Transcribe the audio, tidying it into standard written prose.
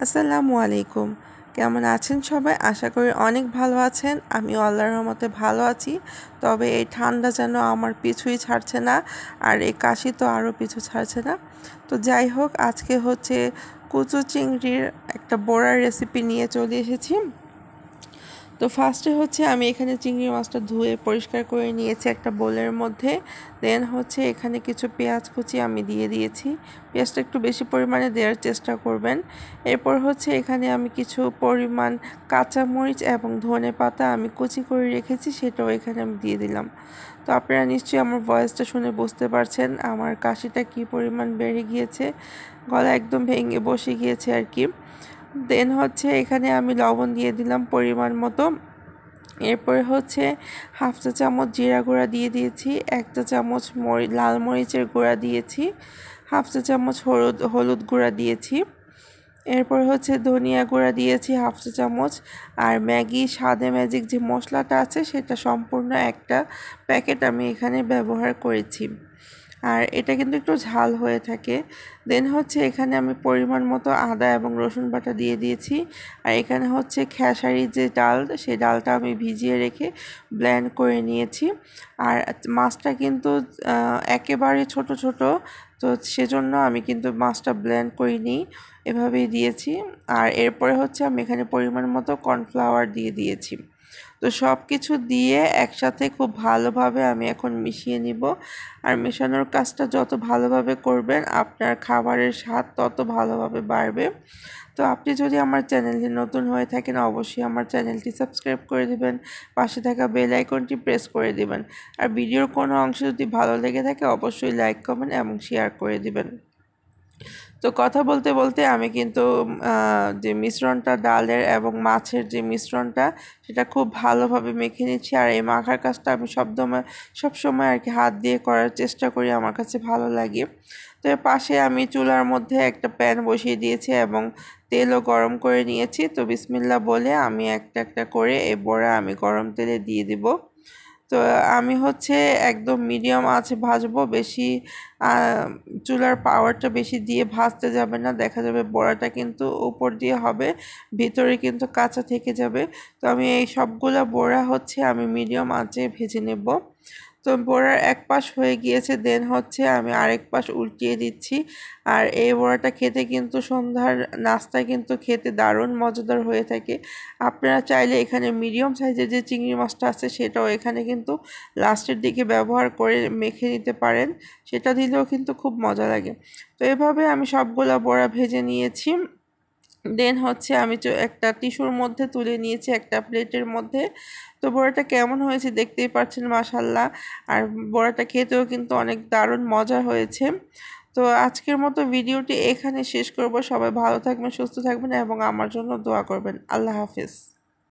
আসসালামু আলাইকুম। কেমন আছেন সবাই? আশা করি অনেক ভালো আছেন। আমিও আল্লাহর রহমতে ভালো আছি। তবে এই ঠান্ডা যেন আমার পিছুই ছাড়ছে না, আর এই কাশি তো আরও পিছু ছাড়ছে না। তো যাই হোক, আজকে হচ্ছে কচু চিংড়ির একটা বড়ার রেসিপি নিয়ে চলে এসেছি। তো ফার্স্টে হচ্ছে আমি এখানে চিংড়ি মাছটা ধুয়ে পরিষ্কার করে নিয়েছি একটা বোলের মধ্যে। দেন হচ্ছে এখানে কিছু পেঁয়াজ কুচি আমি দিয়ে দিয়েছি। পেঁয়াজটা একটু বেশি পরিমাণে দেওয়ার চেষ্টা করবেন। এরপর হচ্ছে এখানে আমি কিছু পরিমাণ কাঁচামরিচ এবং ধনেপাতা আমি কুচি করে রেখেছি, সেটাও এখানে আমি দিয়ে দিলাম। তো আপনারা নিশ্চয়ই আমার ভয়েসটা শুনে বুঝতে পারছেন আমার কাশিটা কী পরিমাণ বেড়ে গিয়েছে, গলা একদম ভেঙে বসে গিয়েছে আর কি। দেন হচ্ছে এখানে আমি লবণ দিয়ে দিলাম পরিমাণ মতো। এরপরে হচ্ছে হাফ চা চামচ জিরা গুঁড়া দিয়ে দিয়েছি, 1 চা চামচ লাল মরিচের গুঁড়া দিয়েছি, হাফ চা চামচ হলুদ গুঁড়া দিয়েছি। এরপর হচ্ছে ধনিয়া গুঁড়া দিয়েছি হাফ চা চামচ। আর ম্যাগি স্বাদে ম্যাজিক যে মশলাটা আছে সেটা সম্পূর্ণ একটা প্যাকেট আমি এখানে ব্যবহার করেছি। আর এটা কিন্তু একটু ঝাল হয়ে থাকে। দেন হচ্ছে এখানে আমি পরিমাণ মতো আদা এবং রসুন বাটা দিয়ে দিয়েছি। আর এখানে হচ্ছে খেসারির যে ডাল, সেই ডালটা আমি ভিজিয়ে রেখে ব্লেন্ড করে নিয়েছি। আর মাছটা কিন্তু একেবারে ছোট ছোট, তো সেজন্য আমি কিন্তু মাছটা ব্লেন্ড করিনি, এভাবেই দিয়েছি। আর এরপরে হচ্ছে আমি এখানে পরিমাণ মতো কর্নফ্লাওয়ার দিয়ে দিয়েছি। তো সব কিছু দিয়ে একসাথে খুব ভালোভাবে আমি এখন মিশিয়ে নিব। আর মেশানোর কাজটা যত ভালোভাবে করবেন আপনার খাবারের স্বাদ তত ভালোভাবে বাড়বে। তো আপনি যদি আমার চ্যানেলটি নতুন হয়ে থাকেন অবশ্যই আমার চ্যানেলটি সাবস্ক্রাইব করে দিবেন, পাশে থাকা বেল আইকনটি প্রেস করে দিবেন। আর ভিডিওর কোনো অংশ যদি ভালো লেগে থাকে অবশ্যই লাইক কমেন্ট এবং শেয়ার করে দিবেন। তো কথা বলতে বলতে আমি কিন্তু যে মিশ্রণটা ডালের এবং মাছের যে মিশ্রণটা সেটা খুব ভালোভাবে মেখে নিচ্ছি। আর এই মাখার কাজটা আমি সবসময় আর কি হাত দিয়ে করার চেষ্টা করি, আমার কাছে ভালো লাগে। তো এর পাশে আমি চুলার মধ্যে একটা প্যান বসিয়ে দিয়েছি এবং তেলও গরম করে নিয়েছি। তো বিসমিল্লাহ বলে আমি একটা একটা করে এই বড়া আমি গরম তেলে দিয়ে দিব। তো আমি হচ্ছে একদম মিডিয়াম আঁচে ভাজবো, বেশি চুলার পাওয়ারটা বেশি দিয়ে ভাজতে যাবে না, দেখা যাবে বড়াটা কিন্তু উপর দিয়ে হবে, ভিতরে কিন্তু কাঁচা থেকে যাবে। তো আমি এই সবগুলো বড়া হচ্ছে আমি মিডিয়াম আঁচে ভেজে নেব। তো বড়ার এক পাশ হয়ে গিয়েছে, দেন হচ্ছে আমি আরেক পাশ উল্টিয়ে দিচ্ছি। আর এই বড়াটা খেতে কিন্তু সন্ধ্যার নাস্তায় কিন্তু খেতে দারুণ মজাদার হয়ে থাকে। আপনারা চাইলে এখানে মিডিয়াম সাইজের যে চিংড়ি মাছটা আছে সেটাও এখানে কিন্তু লাস্টের দিকে ব্যবহার করে মেখে নিতে পারেন, সেটা দিলেও কিন্তু খুব মজা লাগে। তো এভাবে আমি সবগুলা বড়া ভেজে নিয়েছি। দেন হচ্ছে আমি একটা টিস্যুর মধ্যে তুলে নিয়েছি একটা প্লেটের মধ্যে। তো বড়াটা কেমন হয়েছে দেখতেই পাচ্ছেন, মাশাল্লাহ। আর বড়াটা খেতেও কিন্তু অনেক দারুণ মজা হয়েছে। তো আজকের মতো ভিডিওটি এখানে শেষ করব। সবাই ভালো থাকবেন, সুস্থ থাকবেন এবং আমার জন্য দোয়া করবেন। আল্লাহ হাফেজ।